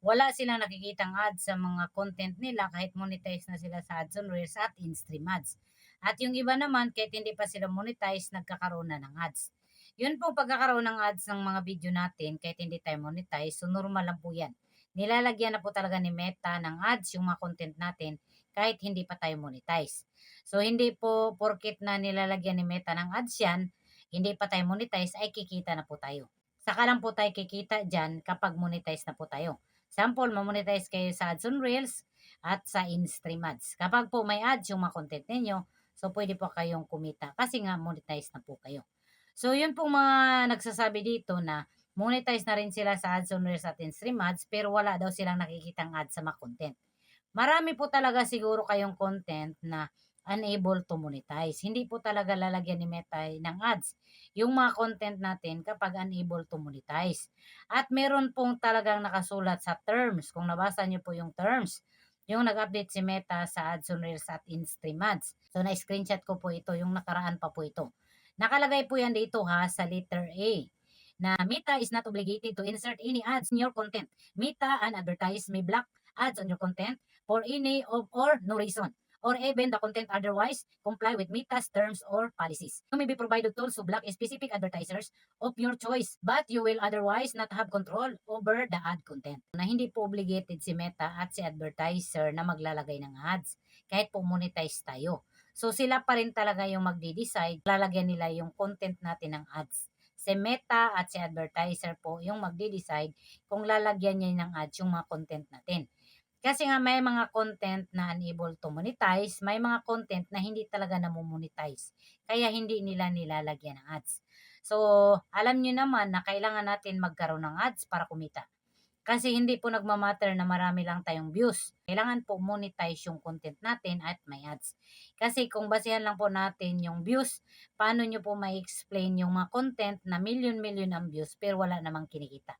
wala silang nakikitang ads sa mga content nila kahit monetize na sila sa Ads on Reels at in-stream ads. At yung iba naman, kahit hindi pa sila monetize, nagkakaroon na ng ads. Yun pong pagkakaroon ng ads ng mga video natin kahit hindi tayo monetize, so normal lang po yan. Nilalagyan na po talaga ni Meta ng ads yung mga content natin kahit hindi pa tayo monetize. So hindi po porket na nilalagyan ni Meta ng ads yan, hindi pa tayo monetize, ay kikita na po tayo. Saka lang po tayo kikita dyan kapag monetize na po tayo. Sample, mamonetize kayo sa Ads on Reels at sa in-stream ads. Kapag po may ads yung mga content ninyo, so pwede po kayong kumita kasi nga monetize na po kayo. So yun pong mga nagsasabi dito na monetize na rin sila sa Ads on Reels at in-stream ads pero wala daw silang nakikitang ads sa mga content. Marami po talaga siguro kayong content na unable to monetize. Hindi po talaga lalagyan ni Meta ng ads yung mga content natin kapag unable to monetize. At meron pong talagang nakasulat sa terms. Kung nabasa niyo po yung terms, yung nag-update si Meta sa Ads on Reels at in-stream ads. So na-screenshot ko po ito, yung nakaraan pa po ito. Nakalagay po yan dito ha sa letter A na Meta is not obligated to insert any ads in your content. Meta and advertise may block ads on your content for any of or no reason, or even the content otherwise comply with Meta's terms or policies. You may be provided tools to block specific advertisers of your choice, but you will otherwise not have control over the ad content. Na hindi po obligated si Meta at si advertiser na maglalagay ng ads kahit po monetize tayo. So sila pa rin talaga yung magde-decide, lalagyan nila yung content natin ng ads. Si Meta at si advertiser po yung magde-decide kung lalagyan niya ng ads yung mga content natin. Kasi nga may mga content na unable to monetize, may mga content na hindi talaga namomonetize. Kaya hindi nila nilalagyan ng ads. So, alam nyo naman na kailangan natin magkaroon ng ads para kumita. Kasi hindi po nagmamatter na marami lang tayong views. Kailangan po monetize yung content natin at may ads. Kasi kung basehan lang po natin yung views, paano nyo po ma-explain yung mga content na million-million ang views pero wala namang kinikita.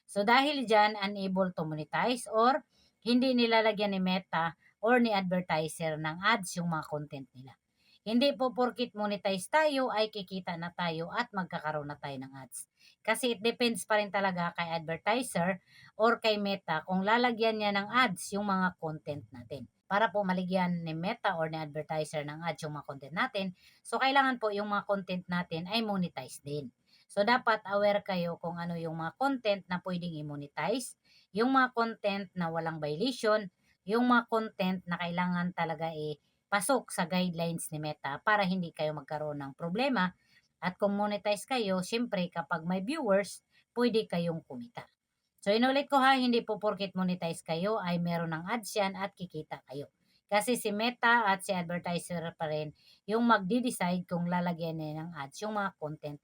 So dahil dyan, unable to monetize or hindi nilalagyan ni Meta or ni advertiser ng ads yung mga content nila. Hindi po porkit monetize tayo ay kikita na tayo at magkakaroon na tayo ng ads. Kasi it depends pa rin talaga kay advertiser or kay Meta kung lalagyan niya ng ads yung mga content natin. Para po maligyan ni Meta or ni advertiser ng ads yung mga content natin, so kailangan po yung mga content natin ay monetize din. So, dapat aware kayo kung ano yung mga content na pwedeng i-monetize, yung mga content na walang violation, yung mga content na kailangan talaga pasok sa guidelines ni Meta para hindi kayo magkaroon ng problema. At kung monetize kayo, syempre kapag may viewers, pwede kayong kumita. So, inulit ko ha, hindi po porket monetize kayo ay meron ng ads yan at kikita kayo. Kasi si Meta at si advertiser pa rin yung magdi-decide kung lalagyan niya ng ads yung mga content